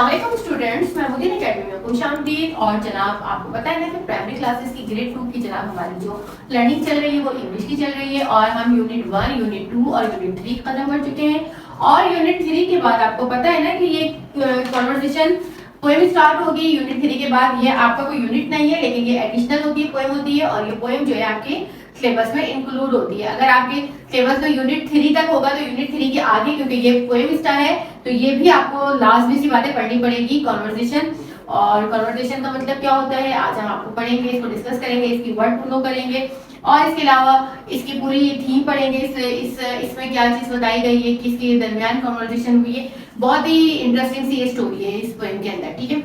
अस्सलाम स्टूडेंट्स, मैं मुदीन अकेडमी में खुशामदीद। और जनाब आपको पता है ना कि प्राइमरी क्लासेस की ग्रेड 2 की जनाब हमारी जो लर्निंग चल रही है वो इंग्लिश की चल रही है और हम यूनिट 1, यूनिट 2 और यूनिट 3 खत्म कर चुके हैं। और यूनिट 3 के बाद आपको पता है ना कि ये कॉन्वर्सेशन पोएम स्टार्ट होगी। यूनिट 3 के बाद ये आपका कोई यूनिट नहीं है, लेकिन ये एडिशनल होती है, पोएम होती है। और ये पोएम जो है आपके सिलेबस में इंक्लूड होती है। अगर आपके सिलेबस में यूनिट 3 तक होगा तो यूनिट 3 के आगे, क्योंकि ये पोएम स्टार है, तो ये भी आपको लाजमी सी बातें पढ़नी पड़ेगी। कॉन्वर्सेशन, और कॉन्वर्सेशन का मतलब क्या होता है आज हम आपको पढ़ेंगे, इसको डिस्कस करेंगे, इसकी वर्ड टू नो करेंगे और इसके अलावा इसकी पूरी थीम पढ़ेंगे। इसमें क्या चीज बताई गई है, किसके दरमियान कॉन्वर्सेशन हुई है। बहुत ही इंटरेस्टिंग सी ये स्टोरी है इस पोएम के अंदर, ठीक है।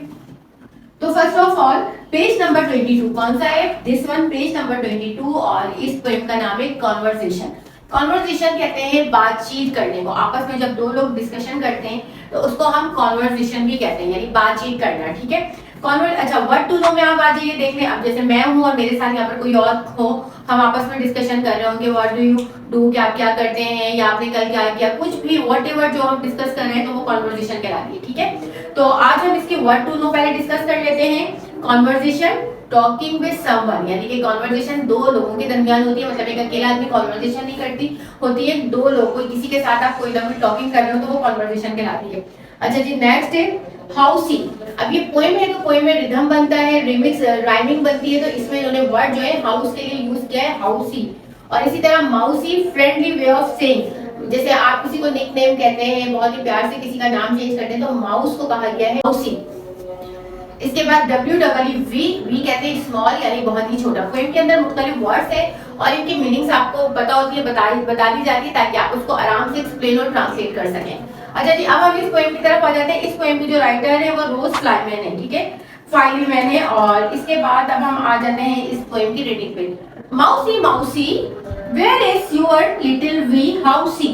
तो first of all page number 22 कौन सा है? This one, page number 22। और इस पोएम का नाम है कॉन्वर्सेशन। कॉन्वर्सेशन कहते हैं बातचीत करने को। आपस में जब दो लोग डिस्कशन करते हैं तो उसको हम कॉन्वर्सेशन भी कहते हैं, यानी बातचीत करना, ठीक है। अच्छा, वर्ड टू नो में आप आ जाइए देखने। अब जैसे मैं हूँ और मेरे साथ यहाँ पर कोई और हो, हम आपस में डिस्कशन कर रहे हो कि व्हाट डू यू डू, क्या आप क्या करते हैं, या आपने कल क्या किया, कुछ भी व्हाटएवर जो हम डिस्कस कर रहे हैं तो वो कॉन्वर्सेशन कहलाती है, ठीक है। तो आज हम इसकी वर्ड टू नो पहले डिस्कस कर लेते हैं। कॉन्वर्सेशन, टॉकिंग विद समवन, यानी कि कॉन्वर्सेशन दो लोगों के दरमियान होती है। मतलब एक अकेला आदमी कॉन्वर्सेशन नहीं करती, होती है दो लोग, कोई किसी के साथ आप कोई ना कोई टॉकिंग कर रहे हो तो वो कॉन्वर्सेशन कहलाती है। अच्छा जी, नेक्स्ट है हाउसी। अब ये पोएम है तो पोएम में रिदम बनता है, रिमिक्स राइमिंग बनती है, तो इसमें इन्होंने वर्ड जो है हाउस के लिए यूज किया है, हाउसी। और इसी तरह माउसी, फ्रेंडली वे ऑफ सेइंग। जैसे आप किसी को निकनेम कहते हैं, बहुत ही प्यार से किसी का नाम चेंज करते हैं, तो माउस को कहा गया है माउसी। इसके बाद WWV, वी कहते हैं स्मॉल, यानी बहुत ही छोटा। पोएम के अंदर मुख्तलिफ वर्ड्स है और इनकी मीनिंग्स आपको पता होती है, बता दी जाती है ताकि आप उसको आराम से एक्सप्लेन और ट्रांसलेट कर सकें। अच्छा जी, अब हम इस पोएम की तरफ आ जाते हैं। इस पोएम की जो राइटर है वो रोज फ्लाईमैन है, ठीक है, फ्लाईमैन है। और इसके बाद अब हम आ जाते हैं इस पोएम की रीडिंग पे। Mousie mousie where is your little wee housie.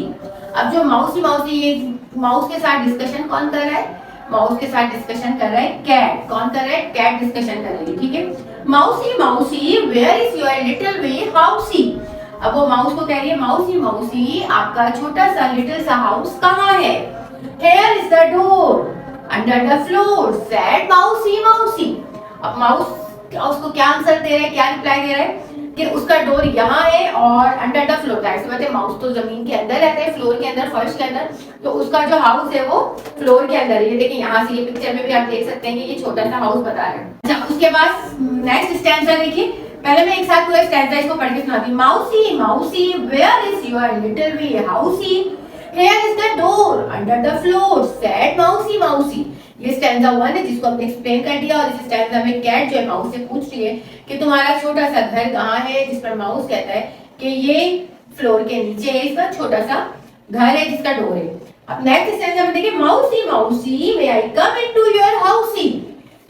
अब जो माउसी माउसी, ये माउस के साथ डिस्कशन कौन कर रहा है? माउस के साथ डिस्कशन कर रहा है कैट। कौन कर रहा है? कैट डिस्कशन कर रही है, ठीक है। Mousie mousie where is your little wee housie. अब वो माउस को कह रही है माउसी माउसी आपका छोटा सा लिटिल सा हाउस कहाँ है? Here is the door under the floor said mousie mousie. अब माउस उसको क्या आंसर दे रहा है, क्या रिप्लाई दे रहा है कि उसका डोर यहाँ है और अंडर द फ्लोर। ऐसे बात है, माउस तो जमीन के अंदर रहता है, फ्लोर के अंदर, फर्श के अंदर, तो उसका जो हाउस है वो फ्लोर के अंदर है। ये देखिए यहाँ से ये पिक्चर में भी आप देख सकते हैं कि ये छोटा सा हाउस बता रहा है। अच्छा, उसके बाद नेक्स्ट स्टैंजा देखिए। पहले मैं एक साथ पूरा स्टैंजा इसको पढ़ के सुनाती हूँ। Mousie mousie where is your little wee housie, here is the door under the floor said mousie mousie. ये स्टैंजा 1 है जिसको हमने एक्सप्लेन कर दिया। और इस स्टैंजा में कैट जो है माउस से पूछ रही है कि तुम्हारा छोटा सा घर कहाँ है, जिस पर माउस कहता है कि ये फ्लोर के नीचे है, इसका छोटा सा घर है जिसका डोर है। अब नेक्स्ट स्टैंजा में देखिए, mousie mousie may I come into your housie,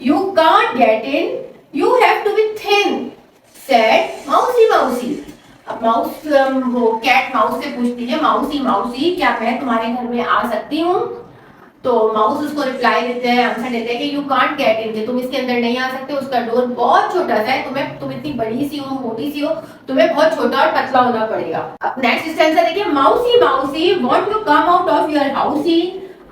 you can't get in, you have to be thin said mousie mousie. अब माउस वो कैट माउस से पूछती है माउसी माउसी क्या मैं तुम्हारे घर में आ सकती हूँ? तो माउस उसको रिप्लाई देते हैं, आंसर देते हैं कि यू कांट गेट इन, तुम इसके अंदर नहीं आ सकते, उसका डोर बहुत छोटा सा है, तुम इतनी बड़ी सी हो, मोटी सी हो, तुम्हें बहुत छोटा और पतला होना पड़ेगा। अब नेक्स्ट स्टेंजा देखिए, mousie mousie want to come out of your housie,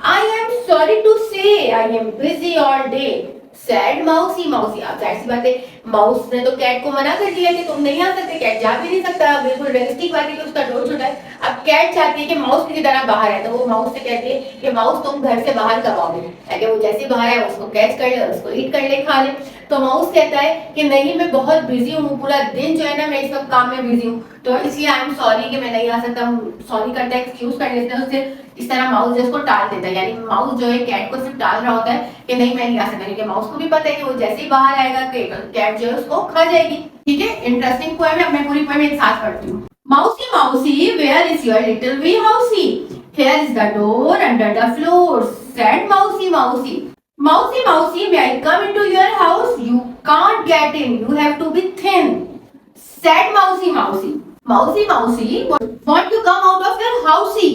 I am sorry to say I am busy all day said mousie mousie. अब जाहिर सी बात है, माउस ने तो कैट को मना कर दिया कि तुम नहीं आ सकते, कैट जा भी नहीं सकता, बिल्कुल रियलिस्टिक बात है कि उसका डोर छोटा है। अब कैट चाहती है कि माउस किसी तरह बाहर है, तो वो माउस से कहती है कि माउस तुम घर से बाहर कब आओगे, ताकि वो जैसे बाहर है उसको कैच कर ले, उसको ईट कर ले, खा ले। तो माउस कहता है कि नहीं, मैं बहुत बिजी हूँ, पूरा दिन जो है ना मैं इस वक्त काम में बिजी हूँ, तो इसलिए आई एम सॉरी कि मैं नहीं आ सकता हूँ। सॉरी करता है, एक्सक्यूज कर लेता है उससे। इस तरह माउस जो उसको टाल देता है, यानी माउस जो है कैट को सिर्फ टाल रहा होता है कि नहीं मैं नहीं आ सकता, क्योंकि माउस को भी पता है कि वो जैसे ही बाहर आएगा कैट जो है उसको खा जाएगी, ठीक है। इंटरेस्टिंग पोएम है, मैं पूरी पोएम एक साथ पढ़ती हूँ। Mousie mousie where is your little wee housie, here is the door under the floor said mousie mousie. Mousie mousie may I come into your house, you can't get in, you have to be thin said mousie mousie. Mousie mousie want to come out of your housie,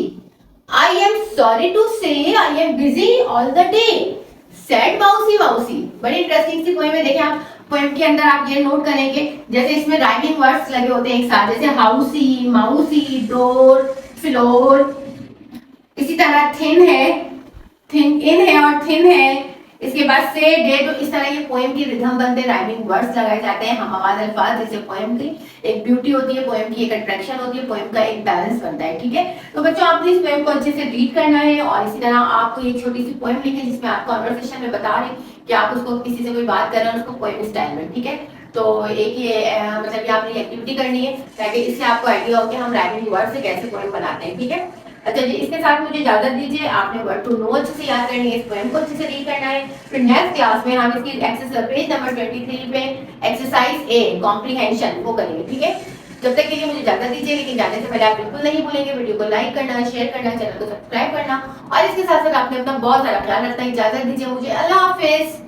I am sorry to say I am busy all the day said mousie माउसी। बड़ी interesting सी poem है। देखिए आप poem के अंदर आप ये note करेंगे, जैसे इसमें राइमिंग वर्ड्स लगे होते हैं एक साथ, जैसे हाउसी माउसी, डोर, फ्लोर। इसी तरह थिन है, थिन इन है और थिन है, इसके बाद से डे तो इस तरह ये पोएम की रिदम बनते हैं, राइमिंग वर्ड्स लगाए जाते हैं, हम आवाज अल्फाज, जैसे पोएम की एक ब्यूटी होती है, पोएम की एक अट्रैक्शन होती है, पोएम का एक बैलेंस बनता है। ठीक है, तो बच्चों आपने इस पोएम को अच्छे से रीड करना है और इसी तरह आपको एक छोटी सी पोएम लिखी है जिसमें आप कॉन्वर्सेशन में बता रहे हैं कि आप उसको किसी से कोई बात कर रहे हैं उसको पोएम स्टाइल में। ठीक है, तो एक ये मतलब ये आपने एक्टिविटी करनी है ताकि इससे आपको आइडिया हो कि हम राइमिंग वर्ड से कैसे पोएम बनाते हैं। ठीक है, अच्छा जी, इसके साथ मुझे इजाजत दीजिए, आपने वर्ड टू नो अच्छे से याद करनी है, इस पोएम को अच्छे से रीड करना है। फिर नेक्स्ट क्लास में हम इसकी एक्सरसाइज पेज नंबर 23 पे एक्सरसाइज ए कॉम्प्रिहेंशन वो करेंगे। ठीक है, जब तक के लिए मुझे इजाजत दीजिए, लेकिन जाने से पहले आप बिल्कुल नहीं भूलेंगे वीडियो को लाइक करना, शेयर करना, चैनल को सब्सक्राइब करना और इसके साथ साथ आपने अपना बहुत सारा ख्याल रखना है। इजाजत दीजिए मुझे, अल्लाह हाफिज।